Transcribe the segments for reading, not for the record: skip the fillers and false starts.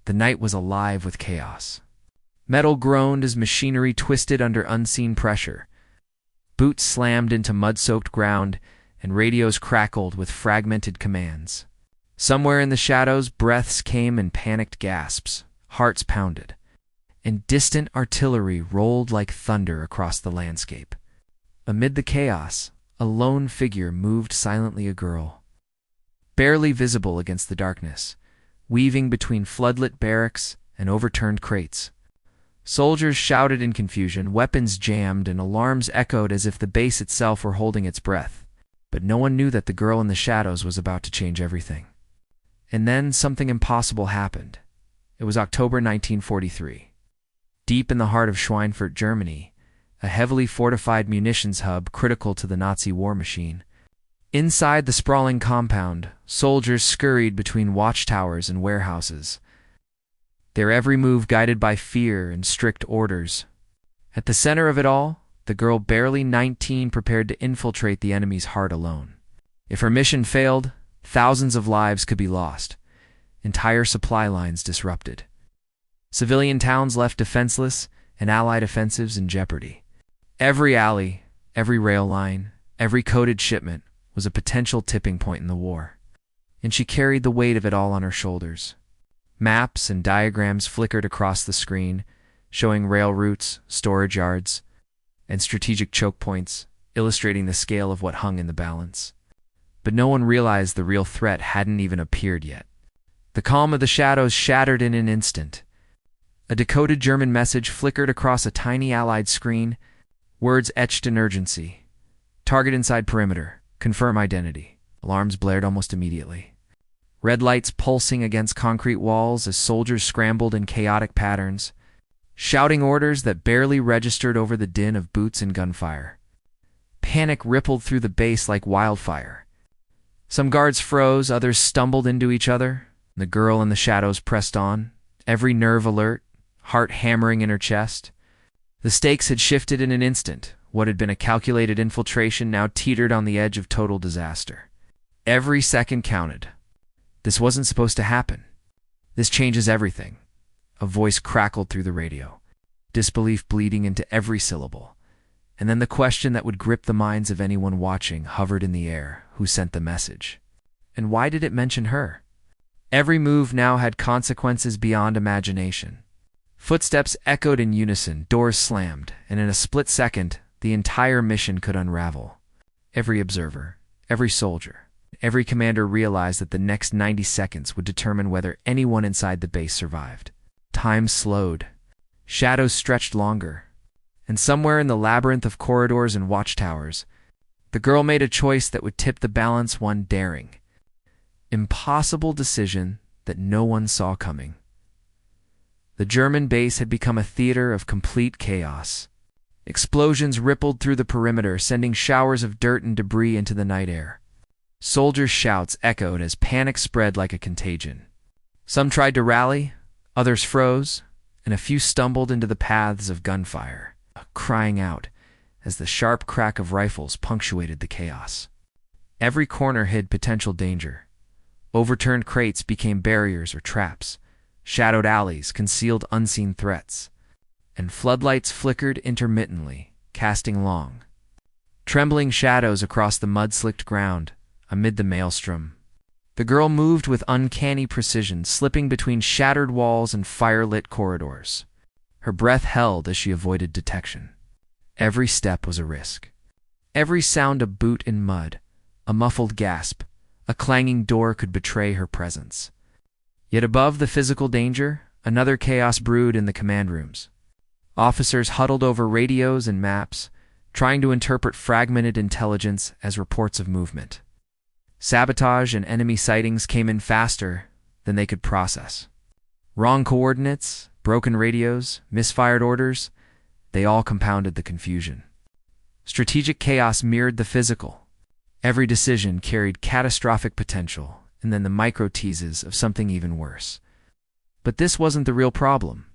The night was alive with chaos. Metal groaned as machinery twisted under unseen pressure. Boots slammed into mud-soaked ground, and radios crackled with fragmented commands. Somewhere in the shadows, breaths came in panicked gasps, hearts pounded, and distant artillery rolled like thunder across the landscape. Amid the chaos, a lone figure moved silently, a girl, barely visible against the darkness, weaving between floodlit barracks and overturned crates. Soldiers shouted in confusion, weapons jammed, and alarms echoed as if the base itself were holding its breath. But no one knew that the girl in the shadows was about to change everything. And then something impossible happened. It was October 1943. Deep in the heart of Schweinfurt, Germany, a heavily fortified munitions hub critical to the Nazi war machine. Inside the sprawling compound, soldiers scurried between watchtowers and warehouses, their every move guided by fear and strict orders. At the center of it all, the girl, barely 19, prepared to infiltrate the enemy's heart alone. If her mission failed, thousands of lives could be lost, entire supply lines disrupted, civilian towns left defenseless, and Allied offensives in jeopardy. Every alley, every rail line, every coded shipment was a potential tipping point in the war, and she carried the weight of it all on her shoulders. Maps and diagrams flickered across the screen, showing rail routes, storage yards, and strategic choke points, illustrating the scale of what hung in the balance. But no one realized the real threat hadn't even appeared yet. The calm of the shadows shattered in an instant. A decoded German message flickered across a tiny Allied screen, words etched in urgency. Target inside perimeter. Confirm identity. Alarms blared almost immediately. Red lights pulsing against concrete walls as soldiers scrambled in chaotic patterns, shouting orders that barely registered over the din of boots and gunfire. Panic rippled through the base like wildfire. Some guards froze, others stumbled into each other. The girl in the shadows pressed on, every nerve alert, heart hammering in her chest. The stakes had shifted in an instant. What had been a calculated infiltration now teetered on the edge of total disaster. Every second counted. This wasn't supposed to happen. This changes everything. A voice crackled through the radio, disbelief bleeding into every syllable. And then the question that would grip the minds of anyone watching hovered in the air. Who sent the message? And why did it mention her? Every move now had consequences beyond imagination. Footsteps echoed in unison, doors slammed, and in a split second, the entire mission could unravel. Every observer, every soldier, every commander realized that the next 90 seconds would determine whether anyone inside the base survived. Time slowed. Shadows stretched longer. And somewhere in the labyrinth of corridors and watchtowers, the girl made a choice that would tip the balance, one daring, impossible decision that no one saw coming. The German base had become a theater of complete chaos. Explosions rippled through the perimeter, sending showers of dirt and debris into the night air. Soldiers' shouts echoed as panic spread like a contagion. Some tried to rally, others froze, and a few stumbled into the paths of gunfire, crying out as the sharp crack of rifles punctuated the chaos. Every corner hid potential danger. Overturned crates became barriers or traps. Shadowed alleys concealed unseen threats. And floodlights flickered intermittently, casting long, trembling shadows across the mud-slicked ground. Amid the maelstrom, the girl moved with uncanny precision, slipping between shattered walls and fire-lit corridors. Her breath held as she avoided detection. Every step was a risk. Every sound a boot in mud, a muffled gasp, a clanging door could betray her presence. Yet above the physical danger, another chaos brewed in the command rooms. Officers huddled over radios and maps, trying to interpret fragmented intelligence as reports of movement. Sabotage and enemy sightings came in faster than they could process. Wrong coordinates, broken radios, misfired orders, they all compounded the confusion. Strategic chaos mirrored the physical. Every decision carried catastrophic potential, and then the micro-teases of something even worse. But this wasn't the real problem.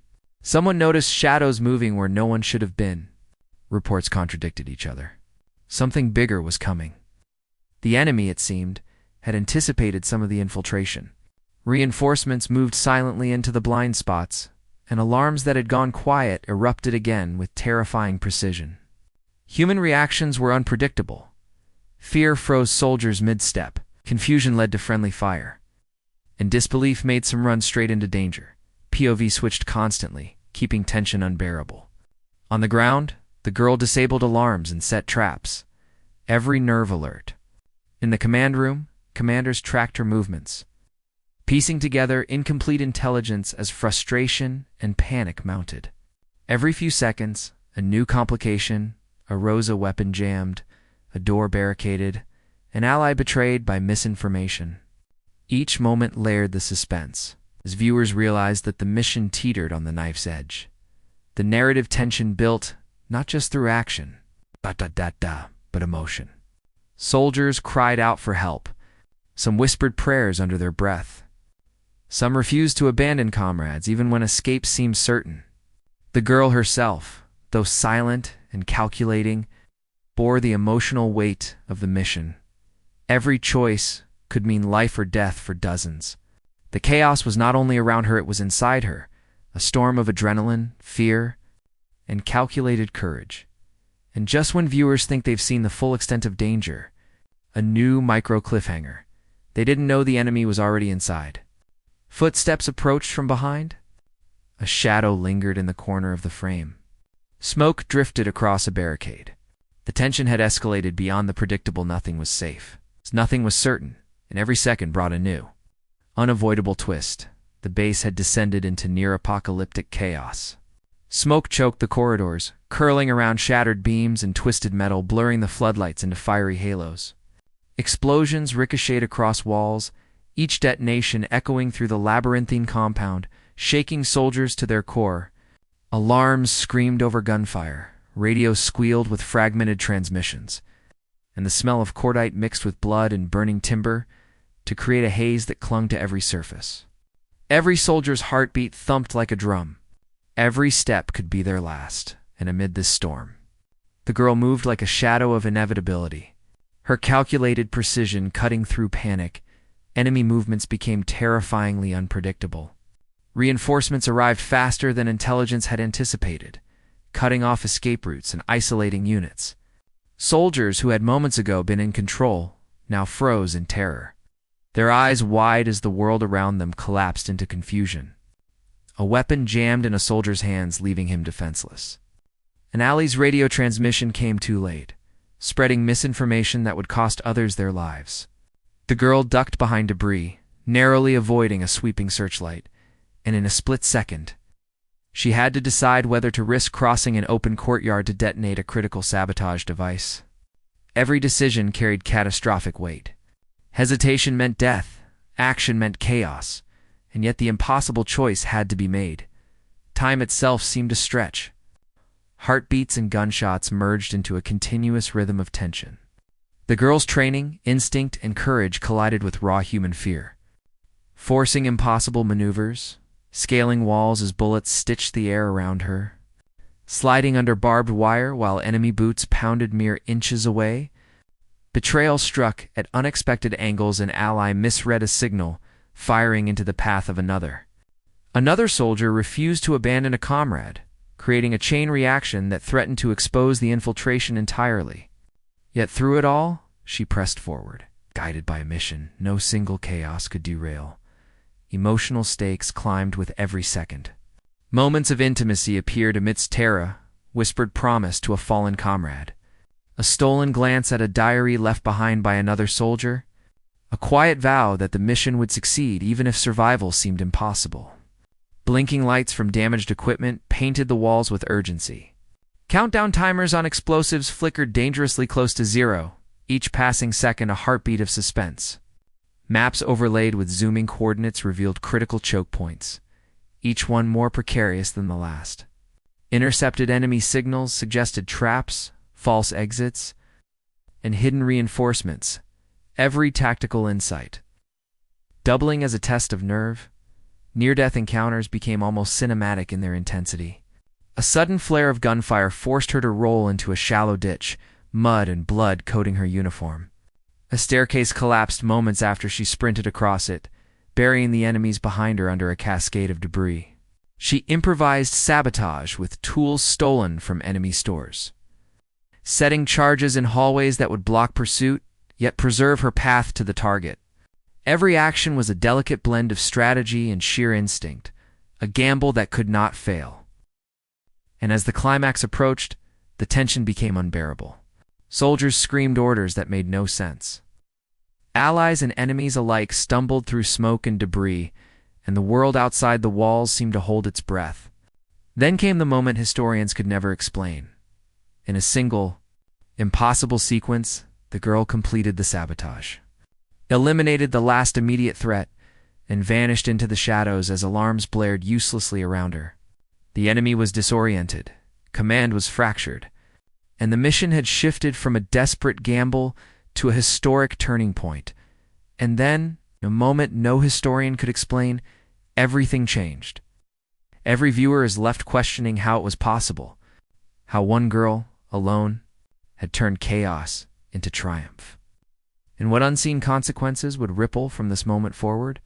Someone noticed shadows moving where no one should have been. Reports contradicted each other. Something bigger was coming. The enemy, it seemed, had anticipated some of the infiltration. Reinforcements moved silently into the blind spots, and alarms that had gone quiet erupted again with terrifying precision. Human reactions were unpredictable. Fear froze soldiers mid-step, confusion led to friendly fire, and disbelief made some run straight into danger. POV switched constantly, keeping tension unbearable. On the ground, the girl disabled alarms and set traps, every nerve alert. In the command room, commanders tracked her movements, piecing together incomplete intelligence as frustration and panic mounted. Every few seconds, a new complication arose: a weapon jammed, a door barricaded, an ally betrayed by misinformation. Each moment layered the suspense, as viewers realized that the mission teetered on the knife's edge. The narrative tension built not just through action, but emotion. Soldiers cried out for help. Some whispered prayers under their breath. Some refused to abandon comrades even when escape seemed certain. The girl herself, though silent and calculating, bore the emotional weight of the mission. Every choice could mean life or death for dozens. The chaos was not only around her, it was inside her, a storm of adrenaline, fear, and calculated courage. And just when viewers think they've seen the full extent of danger, a new micro-cliffhanger. They didn't know the enemy was already inside. Footsteps approached from behind. A shadow lingered in the corner of the frame. Smoke drifted across a barricade. The tension had escalated beyond the predictable. Nothing was safe. Nothing was certain, and every second brought a new, unavoidable twist. The base had descended into near-apocalyptic chaos. Smoke choked the corridors, curling around shattered beams and twisted metal, blurring the floodlights into fiery halos. Explosions ricocheted across walls, each detonation echoing through the labyrinthine compound, shaking soldiers to their core. Alarms screamed over gunfire, radios squealed with fragmented transmissions, and the smell of cordite mixed with blood and burning timber to create a haze that clung to every surface. Every soldier's heartbeat thumped like a drum. Every step could be their last, and amid this storm, the girl moved like a shadow of inevitability. Her calculated precision cutting through panic, enemy movements became terrifyingly unpredictable. Reinforcements arrived faster than intelligence had anticipated, cutting off escape routes and isolating units. Soldiers who had moments ago been in control now froze in terror, their eyes wide as the world around them collapsed into confusion. A weapon jammed in a soldier's hands, leaving him defenseless. An ally's radio transmission came too late, spreading misinformation that would cost others their lives. The girl ducked behind debris, narrowly avoiding a sweeping searchlight, and in a split second, she had to decide whether to risk crossing an open courtyard to detonate a critical sabotage device. Every decision carried catastrophic weight. Hesitation meant death, action meant chaos, and yet the impossible choice had to be made. Time itself seemed to stretch. Heartbeats and gunshots merged into a continuous rhythm of tension. The girl's training, instinct, and courage collided with raw human fear. Forcing impossible maneuvers, scaling walls as bullets stitched the air around her, sliding under barbed wire while enemy boots pounded mere inches away. Betrayal struck at unexpected angles. An ally misread a signal, firing into the path of another. Another soldier refused to abandon a comrade, creating a chain reaction that threatened to expose the infiltration entirely. Yet through it all, she pressed forward, guided by a mission no single chaos could derail. Emotional stakes climbed with every second. Moments of intimacy appeared amidst terror, whispered promise to a fallen comrade. A stolen glance at a diary left behind by another soldier. A quiet vow that the mission would succeed even if survival seemed impossible. Blinking lights from damaged equipment painted the walls with urgency. Countdown timers on explosives flickered dangerously close to zero, each passing second a heartbeat of suspense. Maps overlaid with zooming coordinates revealed critical choke points, each one more precarious than the last. Intercepted enemy signals suggested traps, false exits, and hidden reinforcements, every tactical insight. Doubling as a test of nerve, near-death encounters became almost cinematic in their intensity. A sudden flare of gunfire forced her to roll into a shallow ditch, mud and blood coating her uniform. A staircase collapsed moments after she sprinted across it, burying the enemies behind her under a cascade of debris. She improvised sabotage with tools stolen from enemy stores, setting charges in hallways that would block pursuit, yet preserve her path to the target. Every action was a delicate blend of strategy and sheer instinct, a gamble that could not fail. And as the climax approached, the tension became unbearable. Soldiers screamed orders that made no sense. Allies and enemies alike stumbled through smoke and debris, and the world outside the walls seemed to hold its breath. Then came the moment historians could never explain. In a single, impossible sequence, the girl completed the sabotage, eliminated the last immediate threat, and vanished into the shadows as alarms blared uselessly around her. The enemy was disoriented, command was fractured, and the mission had shifted from a desperate gamble to a historic turning point. And then, in a moment no historian could explain, everything changed. Every viewer is left questioning how it was possible, how one girl, alone, had turned chaos into triumph. And what unseen consequences would ripple from this moment forward?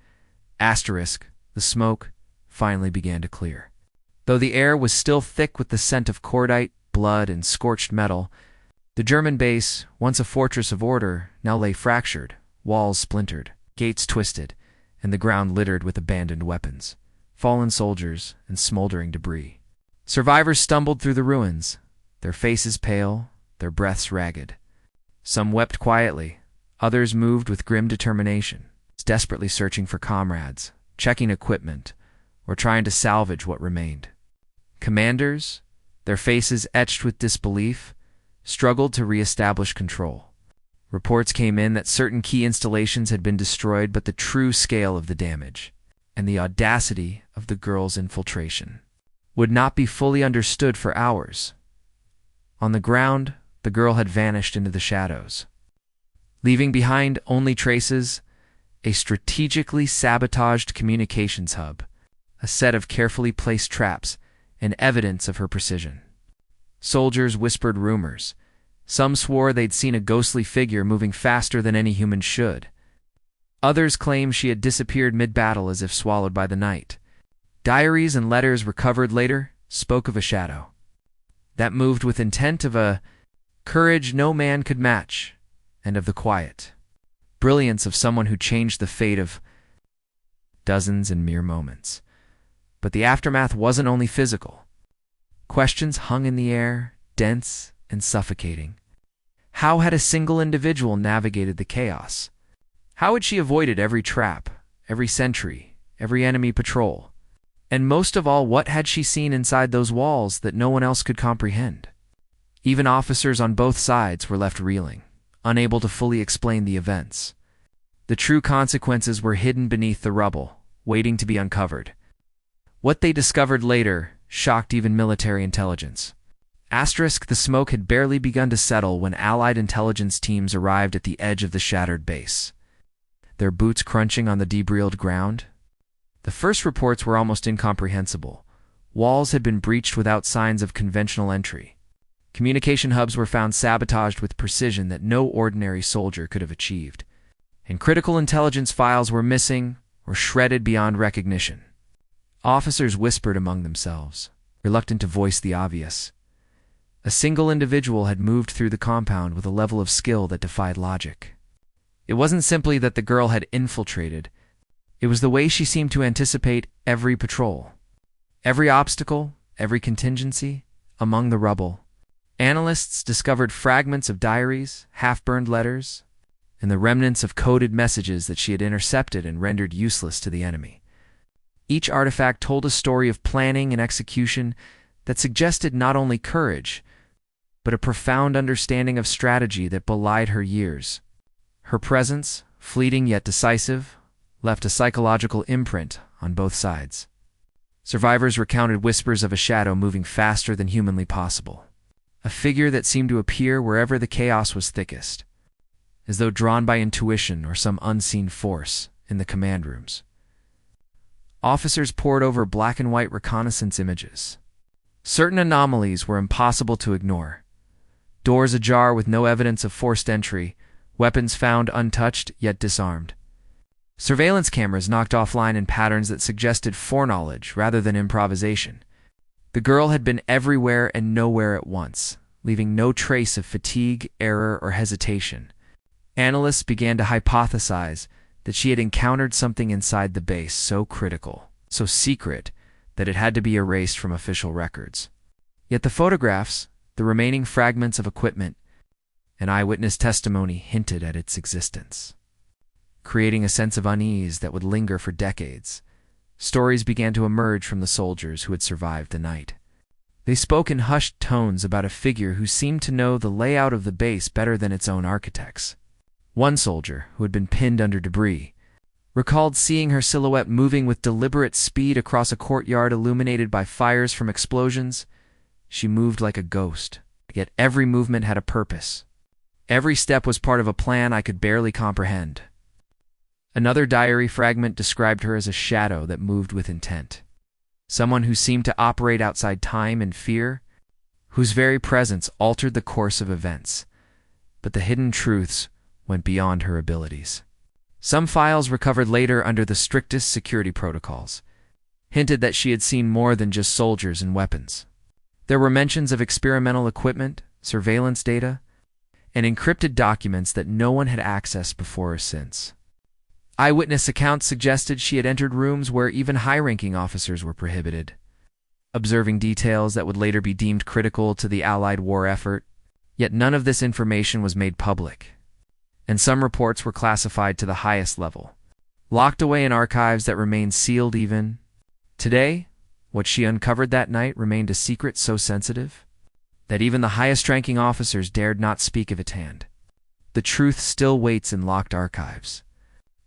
Asterisk, the smoke finally began to clear. Though the air was still thick with the scent of cordite, blood, and scorched metal, the German base, once a fortress of order, now lay fractured, walls splintered, gates twisted, and the ground littered with abandoned weapons, fallen soldiers, and smoldering debris. Survivors stumbled through the ruins, their faces pale, their breaths ragged. Some wept quietly, others moved with grim determination, desperately searching for comrades, checking equipment, or trying to salvage what remained. Commanders, their faces etched with disbelief, struggled to re-establish control. Reports came in that certain key installations had been destroyed, but the true scale of the damage and the audacity of the girl's infiltration would not be fully understood for hours. On the ground, the girl had vanished into the shadows, leaving behind only traces: a strategically sabotaged communications hub, a set of carefully placed traps, and evidence of her precision. Soldiers whispered rumors. Some swore they'd seen a ghostly figure moving faster than any human should. Others claimed she had disappeared mid-battle as if swallowed by the night. Diaries and letters recovered later spoke of a shadow that moved with intent, of a courage no man could match, and of the quiet brilliance of someone who changed the fate of dozens in mere moments. But the aftermath wasn't only physical. Questions hung in the air, dense and suffocating. How had a single individual navigated the chaos? How had she avoided every trap, every sentry, every enemy patrol? And most of all, what had she seen inside those walls that no one else could comprehend? Even officers on both sides were left reeling, unable to fully explain the events. The true consequences were hidden beneath the rubble, waiting to be uncovered. What they discovered later shocked even military intelligence. Asterisk, the smoke had barely begun to settle when Allied intelligence teams arrived at the edge of the shattered base, their boots crunching on the debris-riddled ground. The first reports were almost incomprehensible. Walls had been breached without signs of conventional entry. Communication hubs were found sabotaged with precision that no ordinary soldier could have achieved. And critical intelligence files were missing or shredded beyond recognition. Officers whispered among themselves, reluctant to voice the obvious. A single individual had moved through the compound with a level of skill that defied logic. It wasn't simply that the girl had infiltrated. It was the way she seemed to anticipate every patrol, every obstacle, every contingency. Among the rubble, analysts discovered fragments of diaries, half-burned letters, and the remnants of coded messages that she had intercepted and rendered useless to the enemy. Each artifact told a story of planning and execution that suggested not only courage, but a profound understanding of strategy that belied her years. Her presence, fleeting yet decisive, left a psychological imprint on both sides. Survivors recounted whispers of a shadow moving faster than humanly possible, a figure that seemed to appear wherever the chaos was thickest, as though drawn by intuition or some unseen force in the command rooms. Officers pored over black and white reconnaissance images. Certain anomalies were impossible to ignore. Doors ajar with no evidence of forced entry, weapons found untouched yet disarmed. Surveillance cameras knocked offline in patterns that suggested foreknowledge rather than improvisation. The girl had been everywhere and nowhere at once, leaving no trace of fatigue, error, or hesitation. Analysts began to hypothesize that she had encountered something inside the base so critical, so secret, that it had to be erased from official records. Yet the photographs, the remaining fragments of equipment, and eyewitness testimony hinted at its existence. Creating a sense of unease that would linger for decades, stories began to emerge from the soldiers who had survived the night. They spoke in hushed tones about a figure who seemed to know the layout of the base better than its own architects. One soldier, who had been pinned under debris, recalled seeing her silhouette moving with deliberate speed across a courtyard illuminated by fires from explosions. She moved like a ghost, yet every movement had a purpose. Every step was part of a plan I could barely comprehend. Another diary fragment described her as a shadow that moved with intent. Someone who seemed to operate outside time and fear, whose very presence altered the course of events. But the hidden truths went beyond her abilities. Some files recovered later under the strictest security protocols hinted that she had seen more than just soldiers and weapons. There were mentions of experimental equipment, surveillance data, and encrypted documents that no one had accessed before or since. Eyewitness accounts suggested she had entered rooms where even high-ranking officers were prohibited, observing details that would later be deemed critical to the Allied war effort. Yet none of this information was made public, and some reports were classified to the highest level, locked away in archives that remained sealed even. Today, what she uncovered that night remained a secret so sensitive that even the highest-ranking officers dared not speak of its hand. The truth still waits in locked archives,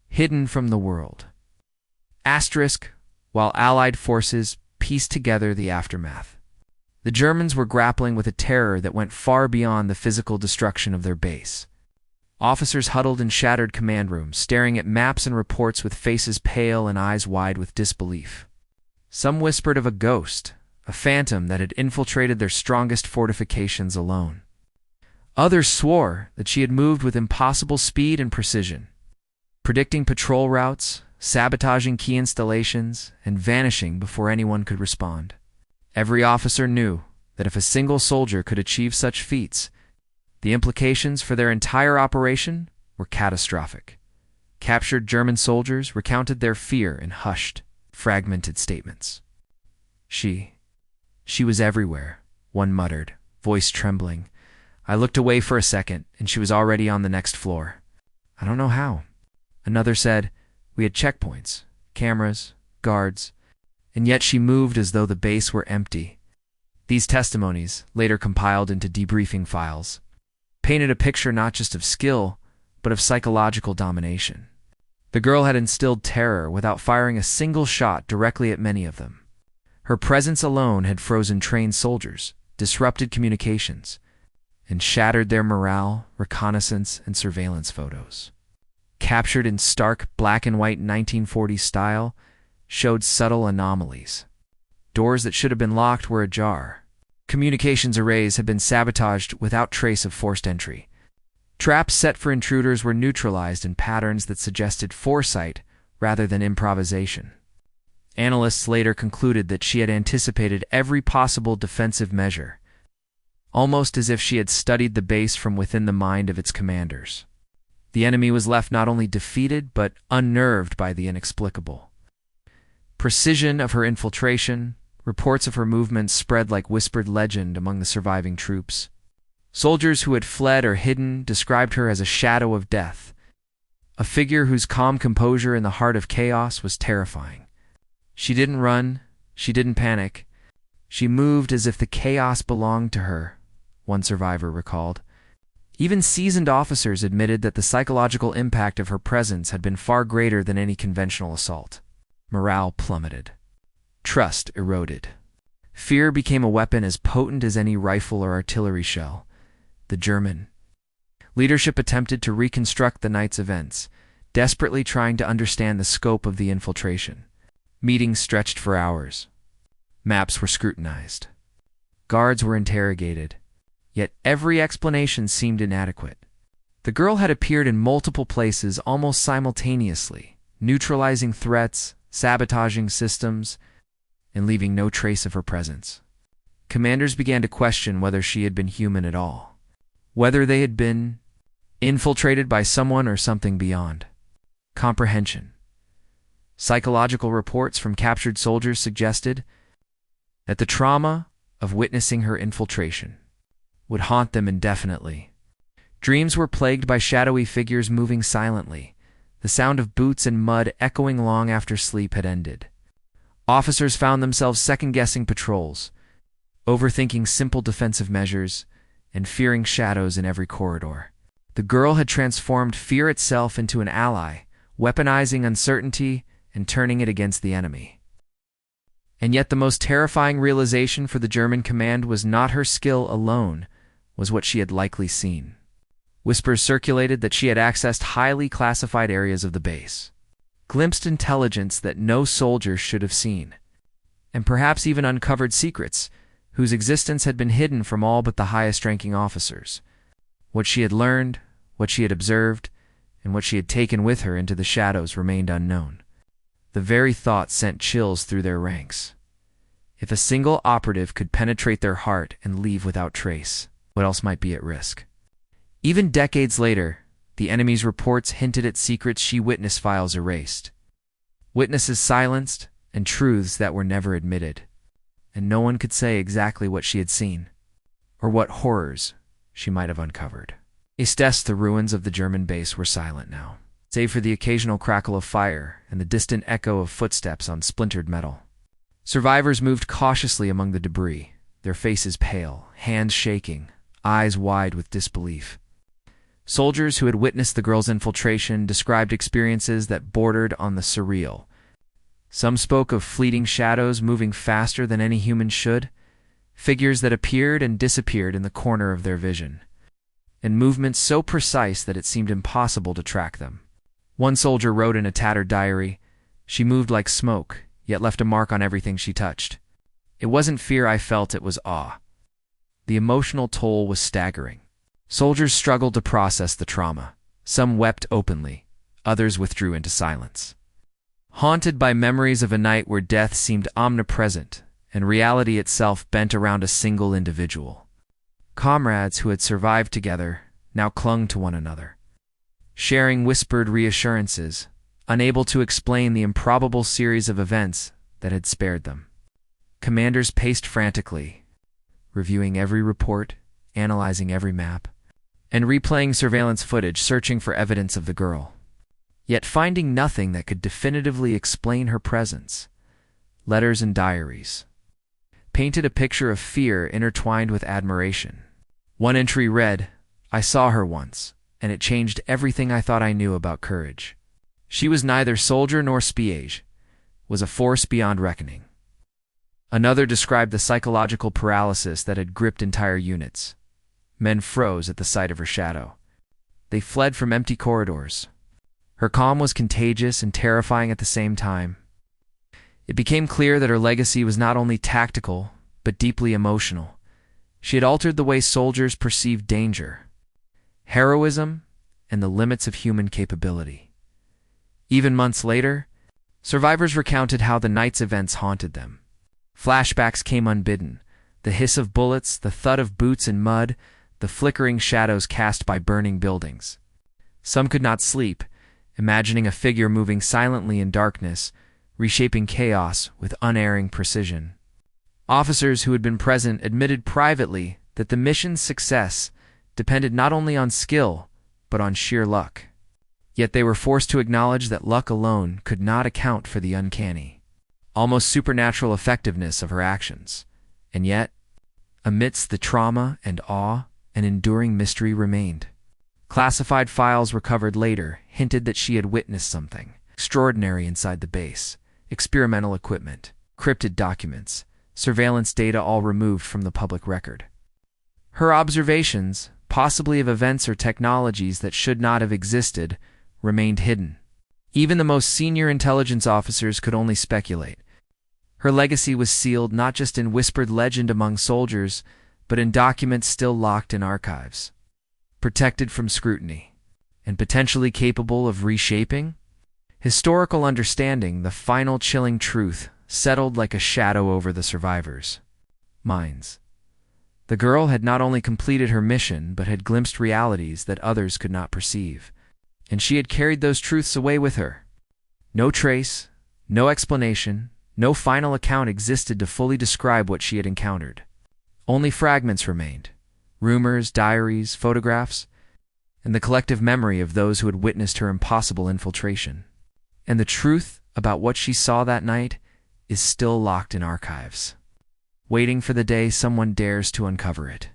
hidden from the world. Asterisk, while Allied forces pieced together the aftermath. The Germans were grappling with a terror that went far beyond the physical destruction of their base. Officers huddled in shattered command rooms, staring at maps and reports with faces pale and eyes wide with disbelief. Some whispered of a ghost, a phantom that had infiltrated their strongest fortifications alone. Others swore that she had moved with impossible speed and precision, predicting patrol routes, sabotaging key installations, and vanishing before anyone could respond. Every officer knew that if a single soldier could achieve such feats, the implications for their entire operation were catastrophic. Captured German soldiers recounted their fear in hushed, fragmented statements. She was everywhere, one muttered, voice trembling. I looked away for a second, and she was already on the next floor. I don't know how. Another said, we had checkpoints, cameras, guards, and yet she moved as though the base were empty. These testimonies, later compiled into debriefing files, painted a picture not just of skill, but of psychological domination. The girl had instilled terror without firing a single shot directly at many of them. Her presence alone had frozen trained soldiers, disrupted communications, and shattered their morale, reconnaissance, and surveillance photos. Captured in stark black and white 1940s style, showed subtle anomalies. Doors that should have been locked were ajar. Communications arrays had been sabotaged without trace of forced entry. Traps set for intruders were neutralized in patterns that suggested foresight rather than improvisation. Analysts later concluded that she had anticipated every possible defensive measure, almost as if she had studied the base from within the mind of its commanders. The enemy was left not only defeated but unnerved by the inexplicable. Precision of her infiltration, reports of her movements spread like whispered legend among the surviving troops. Soldiers who had fled or hidden described her as a shadow of death, a figure whose calm composure in the heart of chaos was terrifying. She didn't run, she didn't panic. She moved as if the chaos belonged to her, one survivor recalled. Even seasoned officers admitted that the psychological impact of her presence had been far greater than any conventional assault. Morale plummeted. Trust eroded. Fear became a weapon as potent as any rifle or artillery shell. The German leadership attempted to reconstruct the night's events, desperately trying to understand the scope of the infiltration. Meetings stretched for hours. Maps were scrutinized. Guards were interrogated. Yet every explanation seemed inadequate. The girl had appeared in multiple places almost simultaneously, neutralizing threats, sabotaging systems, and leaving no trace of her presence. Commanders began to question whether she had been human at all, whether they had been infiltrated by someone or something beyond comprehension. Psychological reports from captured soldiers suggested that the trauma of witnessing her infiltration would haunt them indefinitely. Dreams were plagued by shadowy figures moving silently, the sound of boots and mud echoing long after sleep had ended. Officers found themselves second-guessing patrols, overthinking simple defensive measures, and fearing shadows in every corridor. The girl had transformed fear itself into an ally, weaponizing uncertainty and turning it against the enemy. And yet the most terrifying realization for the German command was not her skill alone, was what she had likely seen. Whispers circulated that she had accessed highly classified areas of the base, glimpsed intelligence that no soldier should have seen, and perhaps even uncovered secrets whose existence had been hidden from all but the highest-ranking officers. What she had learned, what she had observed, and what she had taken with her into the shadows remained unknown. The very thought sent chills through their ranks. If a single operative could penetrate their heart and leave without trace, what else might be at risk? Even decades later, the enemy's reports hinted at secrets she witnessed, files erased, witnesses silenced, and truths that were never admitted. And no one could say exactly what she had seen, or what horrors she might have uncovered. The ruins of the German base were silent now, save for the occasional crackle of fire and the distant echo of footsteps on splintered metal. Survivors moved cautiously among the debris, their faces pale, hands shaking, eyes wide with disbelief. Soldiers who had witnessed the girl's infiltration described experiences that bordered on the surreal. Some spoke of fleeting shadows moving faster than any human should, figures that appeared and disappeared in the corner of their vision, and movements so precise that it seemed impossible to track them. One soldier wrote in a tattered diary, "She moved like smoke, yet left a mark on everything she touched. It wasn't fear I felt, it was awe." The emotional toll was staggering. Soldiers struggled to process the trauma. Some wept openly, others withdrew into silence, haunted by memories of a night where death seemed omnipresent and reality itself bent around a single individual. Comrades who had survived together now clung to one another, sharing whispered reassurances, unable to explain the improbable series of events that had spared them. Commanders paced frantically, reviewing every report, analyzing every map, and replaying surveillance footage, searching for evidence of the girl, yet finding nothing that could definitively explain her presence. Letters and diaries painted a picture of fear intertwined with admiration. One entry read, "I saw her once, and it changed everything I thought I knew about courage. She was neither soldier nor spiage, was a force beyond reckoning." Another described the psychological paralysis that had gripped entire units. Men froze at the sight of her shadow. They fled from empty corridors. Her calm was contagious and terrifying at the same time. It became clear that her legacy was not only tactical, but deeply emotional. She had altered the way soldiers perceived danger, heroism, and the limits of human capability. Even months later, survivors recounted how the night's events haunted them. Flashbacks came unbidden, the hiss of bullets, the thud of boots in mud, the flickering shadows cast by burning buildings. Some could not sleep, imagining a figure moving silently in darkness, reshaping chaos with unerring precision. Officers who had been present admitted privately that the mission's success depended not only on skill, but on sheer luck. Yet they were forced to acknowledge that luck alone could not account for the uncanny, almost supernatural effectiveness of her actions. And yet, amidst the trauma and awe, an enduring mystery remained. Classified files recovered later hinted that she had witnessed something extraordinary inside the base: experimental equipment, crypted documents, surveillance data, all removed from the public record. Her observations, possibly of events or technologies that should not have existed, remained hidden. Even the most senior intelligence officers could only speculate. Her legacy was sealed not just in whispered legend among soldiers, but in documents still locked in archives, protected from scrutiny, and potentially capable of reshaping Historical understanding, the final chilling truth, settled like a shadow over the survivors' minds. The girl had not only completed her mission, but had glimpsed realities that others could not perceive. And she had carried those truths away with her. No trace, no explanation, no final account existed to fully describe what she had encountered. Only fragments remained: rumors, diaries, photographs, and the collective memory of those who had witnessed her impossible infiltration. And the truth about what she saw that night is still locked in archives, waiting for the day someone dares to uncover it.